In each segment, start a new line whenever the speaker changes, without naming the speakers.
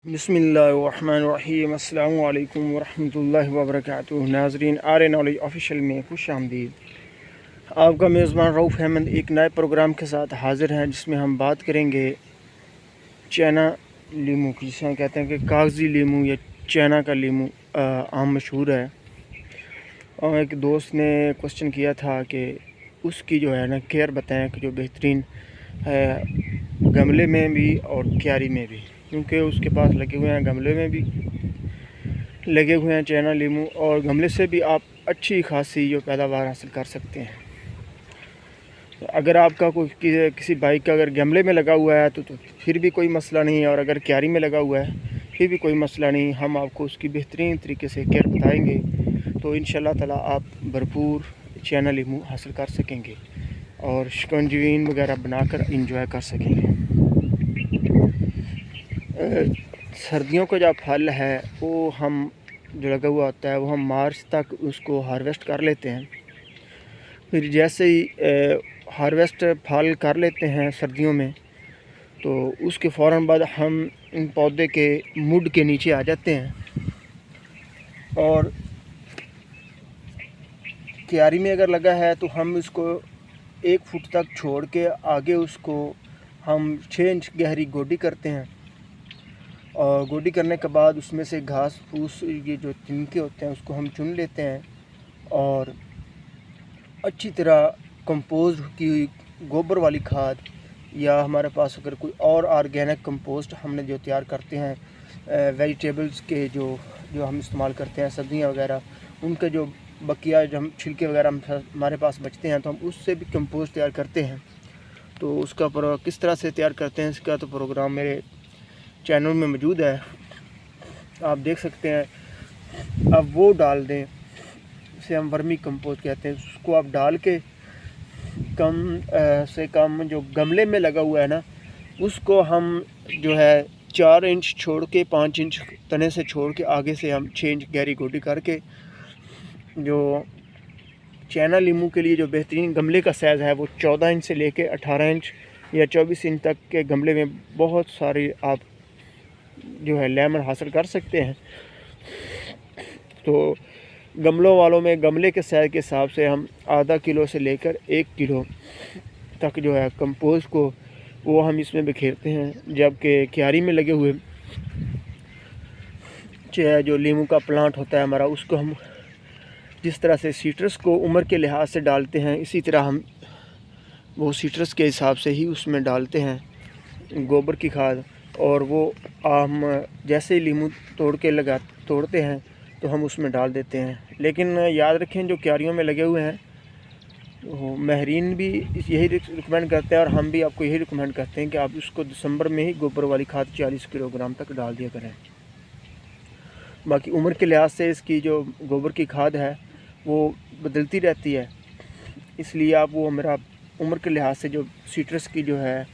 बिस्मिल्लाहिर्रहमानिर्रहीम अस्सलामु अलैकुम वरहमतुल्लाहि वबरकातुहू। नाज़रीन, आर नॉलेज ऑफिशियल में खुश आमदीद। आपका मेज़बान रऊफ़ अहमद एक नए प्रोग्राम के साथ हाज़िर हैं, जिसमें हम बात करेंगे चाइना लीमू की, जिसे कहते हैं कि कागज़ी लीमू या चाइना का लीमू आम मशहूर है। और एक दोस्त ने क्वेश्चन किया था कि उसकी जो है ना केयर बताएं कि जो बेहतरीन है गमले में भी और क्यारी में भी, क्योंकि उसके पास लगे हुए हैं, गमले में भी लगे हुए हैं चाइना लीमू, और गमले से भी आप अच्छी खासी जो पैदावार हासिल कर सकते हैं। तो अगर आपका कोई किसी बाइक का अगर गमले में लगा हुआ है तो फिर भी कोई मसला नहीं है, और अगर क्यारी में लगा हुआ है फिर भी कोई मसला नहीं। हम आपको उसकी बेहतरीन तरीके से केयर बताएंगे, तो इंशाल्लाह ताला आप भरपूर चाइना लीमू हासिल कर सकेंगे और शिकंजीन वगैरह बनाकर इंजॉय कर सकेंगे। सर्दियों का जो फल है वो हम जो लगा हुआ होता है वो हम मार्च तक उसको हार्वेस्ट कर लेते हैं। फिर जैसे ही हार्वेस्ट फल कर लेते हैं सर्दियों में, तो उसके फ़ौरन बाद हम इन पौधे के मुड के नीचे आ जाते हैं, और क्यारी में अगर लगा है तो हम इसको 1 फुट तक छोड़ के आगे उसको हम 6 इंच गहरी गोडी करते हैं। और गोडी करने के बाद उसमें से घास फूस ये जो तिनके होते हैं उसको हम चुन लेते हैं, और अच्छी तरह कंपोस्ट की हुई गोबर वाली खाद, या हमारे पास अगर कोई और ऑर्गेनिक कंपोस्ट हमने जो तैयार करते हैं वेजिटेबल्स के जो हम इस्तेमाल करते हैं, सब्जियां वगैरह, उनके जो बकिया जो हम छिलके वगैरह हमारे पास बचते हैं तो हम उससे भी कंपोस्ट तैयार करते हैं। तो उसका किस तरह से तैयार करते हैं इसका तो प्रोग्राम मेरे चैनल में मौजूद है, आप देख सकते हैं। अब वो डाल दें, इसे हम वर्मी कंपोस्ट कहते हैं। उसको आप डाल के कम से कम जो गमले में लगा हुआ है ना, उसको हम जो है 4 इंच छोड़ के 5 इंच तने से छोड़ के आगे से हम 6 इंच गहरी गोडी करके, जो चाइना लीमू के लिए जो बेहतरीन गमले का साइज़ है वो 14 इंच से लेके 18 इंच या 24 इंच तक के गमले में बहुत सारे आप जो है लेमन हासिल कर सकते हैं। तो गमलों वालों में गमले के साइज़ के हिसाब से हम आधा किलो से लेकर 1 किलो तक जो है कंपोस्ट को वो हम इसमें बिखेरते हैं। जबकि क्यारी में लगे हुए जो लीमू का प्लांट होता है हमारा, उसको हम जिस तरह से सीट्रस को उम्र के लिहाज से डालते हैं, इसी तरह हम वो सीट्रस के हिसाब से ही उसमें डालते हैं गोबर की खाद। और वो हम जैसे ही लीमू तोड़ते हैं तो हम उसमें डाल देते हैं। लेकिन याद रखें, जो क्यारियों में लगे हुए हैं वो माहिरीन भी यही रिकमेंड करते हैं, और हम भी आपको यही रिकमेंड करते हैं कि आप उसको दिसंबर में ही गोबर वाली खाद 40 किलोग्राम तक डाल दिया करें। बाकी उम्र के लिहाज से इसकी जो गोबर की खाद है वो बदलती रहती है, इसलिए आप वो मेरा उम्र के लिहाज से जो सीट्रस की जो है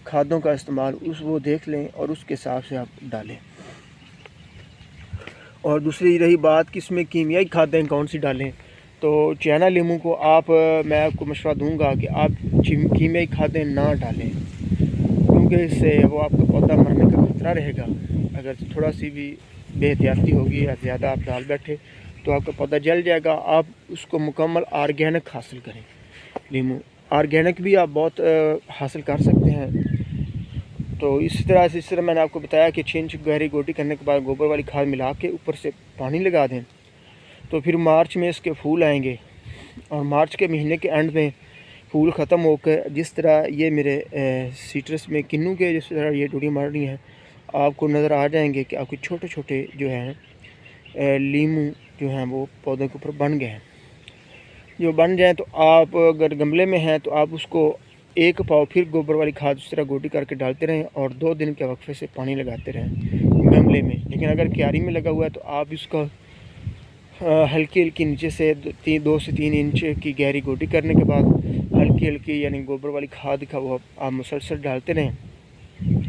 खादों का इस्तेमाल वो देख लें और उसके हिसाब से आप डालें। और दूसरी रही बात कि इसमें कीमियाई खादें कौन सी डालें, तो चाइना लीमू को मैं आपको मशवरा दूंगा कि आप कीमियाई खादें ना डालें, क्योंकि इससे वो आपका पौधा मरने का खतरा रहेगा। अगर थोड़ा सी भी बेहतियाती होगी या ज़्यादा आप डाल बैठे तो आपका पौधा जल जाएगा। आप उसको मुकम्मल ऑर्गेनिक हासिल करें। लीमू ऑर्गेनिक भी आप बहुत हासिल कर सकते हैं। तो इस तरह मैंने आपको बताया कि 6 इंच गहरी गोटी करने के बाद गोबर वाली खाद मिला के ऊपर से पानी लगा दें, तो फिर मार्च में इसके फूल आएंगे, और मार्च के महीने के एंड में फूल ख़त्म होकर जिस तरह ये मेरे सीट्रस में किन्नू के जिस तरह ये डोरी मार रही हैं, आपको नज़र आ जाएंगे कि आपके छोटे छोटे जो हैं लीमू जो हैं वो पौधे के ऊपर बन गए हैं। जो बन जाएँ तो आप अगर गमले में हैं तो आप उसको 1 पाव फिर गोबर वाली खाद उस तरह गोटी करके डालते रहें, और 2 दिन के वक्फे से पानी लगाते रहें गमले में। लेकिन अगर क्यारी में लगा हुआ है तो आप इसका हल्की हल्की नीचे से 2 से 3 इंच की गहरी गोटी करने के बाद हल्की हल्की यानी गोबर वाली खाद का वो आप मुसलसल डालते रहें।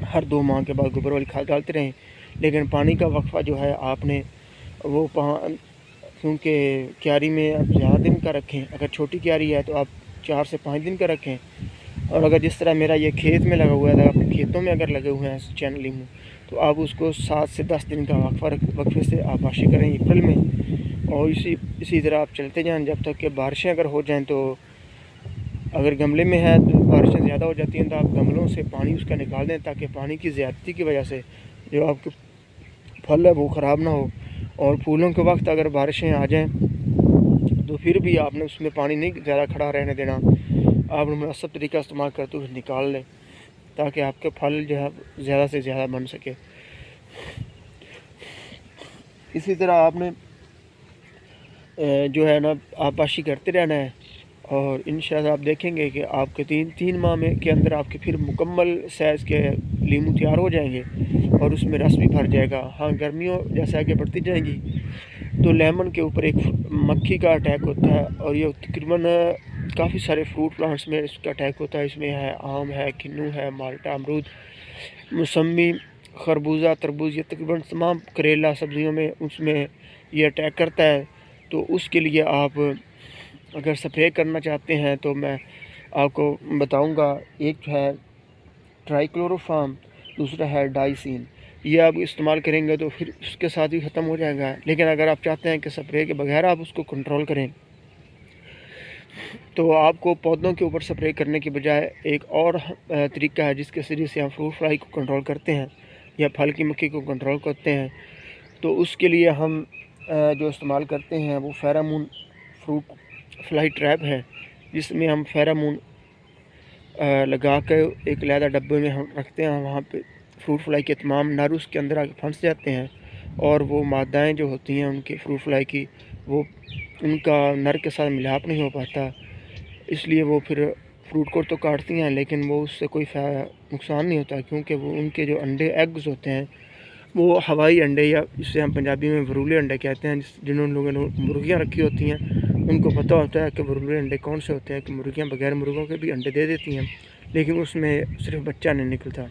हर 2 माह के बाद गोबर वाली खाद डालते रहें, लेकिन पानी का वक्फा जो है आपने वो क्योंकि क्यारी में आप ज़्यादा दिन का रखें। अगर छोटी क्यारी है तो आप 4 से 5 दिन का रखें, और अगर जिस तरह मेरा ये खेत में लगा हुआ है, अपने खेतों में अगर लगे हुए हैं चाइना लीमू, तो आप उसको 7 से 10 दिन का वक्फे से आबाशी करें अप्रैल में। और इसी तरह आप चलते जाएँ जब तक कि बारिशें अगर हो जाएँ, तो अगर गमले में है तो बारिशें ज़्यादा हो जाती हैं तो आप गमलों से पानी उसका निकाल दें, ताकि पानी की ज़्यादती की वजह से जो आपके फल है वो ख़राब ना हो। और फूलों के वक्त अगर बारिशें आ जाएँ तो फिर भी आपने उसमें पानी नहीं ज़्यादा खड़ा रहने देना, आप मुनासिब तरीका इस्तेमाल करते हुए निकाल लें, ताकि आपके फल जो है ज़्यादा से ज़्यादा बन सके। इसी तरह आपने जो है ना आबाशी करते रहना है, और इंशाअल्लाह आप देखेंगे कि आपके तीन माह में के अंदर आपके फिर मुकम्मल साइज़ के लीमू तैयार हो जाएंगे और उसमें रस भी भर जाएगा। हाँ, गर्मियों जैसे आगे बढ़ती जाएंगी तो लेमन के ऊपर एक मक्खी का अटैक होता है, और ये तकरीबन काफ़ी सारे फ्रूट प्लांट्स में इसका अटैक होता है। इसमें है आम है, किन्नू है, माल्टा, अमरूद, मौसमी, खरबूजा, तरबूज, ये तकरीबन तमाम करेला सब्ज़ियों में उसमें ये अटैक करता है। तो उसके लिए आप अगर स्प्रे करना चाहते हैं तो मैं आपको बताऊंगा, एक है ट्राइक्लोरोफार्म, दूसरा है डाइसिन। ये आप इस्तेमाल करेंगे तो फिर उसके साथ ही ख़त्म हो जाएगा। लेकिन अगर आप चाहते हैं कि स्प्रे के बगैर आप उसको कंट्रोल करें, तो आपको पौधों के ऊपर स्प्रे करने के बजाय एक और तरीका है जिसके ज़रिए से हम फ्रूट फ्लाई को कंट्रोल करते हैं या फल की मक्खी को कंट्रोल करते हैं। तो उसके लिए हम जो इस्तेमाल करते हैं वो फेरामून फ्रूट फ्लाई ट्रैप है, जिसमें हम फेरामून लगा कर एक अलहदा डब्बे में हम रखते हैं। वहाँ पे फ्रूट फ्लाई के तमाम नर उसके अंदर आके फंस जाते हैं, और वो मादाएँ जो होती हैं उनके फ्रूट फ्लाई की, वो उनका नर के साथ मिलाप नहीं हो पाता, इसलिए वो फिर फ्रूट को तो काटती हैं लेकिन वो उससे कोई नुकसान नहीं होता, क्योंकि वो उनके जो अंडे एग्स होते हैं वो हवाई अंडे, या जिसे हम पंजाबी में वरूले अंडे कहते हैं, जिन्होंने लोगों ने मुर्गियाँ रखी होती हैं उनको पता होता है कि वरूले अंडे कौन से होते हैं, कि मुर्गियाँ बगैर मुर्गों के भी अंडे दे देती हैं लेकिन उसमें सिर्फ बच्चा नहीं निकलता।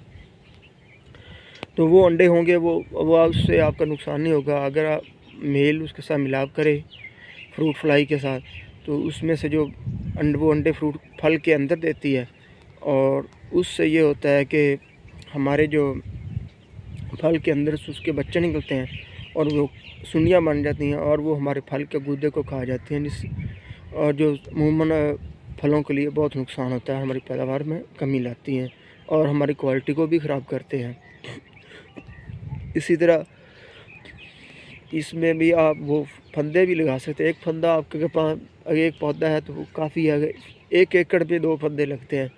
तो वो अंडे होंगे वो उससे आपका नुकसान नहीं होगा। अगर आप मेल उसके साथ मिलाप करें फ्रूट फ्लाई के साथ, तो उसमें से जो वो अंडे फ्रूट फल के अंदर देती है, और उससे ये होता है कि हमारे जो फल के अंदर से उसके बच्चे निकलते हैं और वो सुंडियाँ बन जाती हैं और वो हमारे फल के गूदे को खा जाती हैं, और जो अमूमन फलों के लिए बहुत नुकसान होता है, हमारी पैदावार में कमी लाती हैं और हमारी क्वालिटी को भी ख़राब करते हैं। इसी तरह इसमें भी आप वो फंदे भी लगा सकते हैं। एक फंदा आपके पास अगर एक पौधा है तो वो काफ़ी है, 1 एकड़ पे 2 फंदे लगते हैं।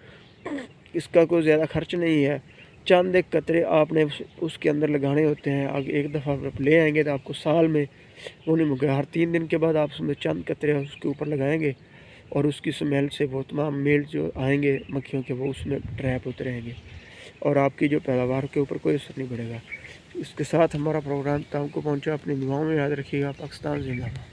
इसका कोई ज़्यादा खर्च नहीं है, चंद एक कतरे आपने उसके अंदर लगाने होते हैं। अगर एक दफ़ा आप ले आएंगे तो आपको साल में वो नहीं मुकेगा। हर 3 दिन के बाद आप उसमें चंद कतरे उसके ऊपर लगाएंगे और उसकी स्मेल से वो तमाम मेल जो आएंगे मक्खियों के वो उसमें ट्रैप होते रहेंगे और आपकी जो पैदावार के ऊपर कोई असर नहीं पड़ेगा। इसके साथ हमारा प्रोग्राम तक को पहुँचा। अपनी दुआओं में याद रखिएगा। पाकिस्तान जिंदाबाद।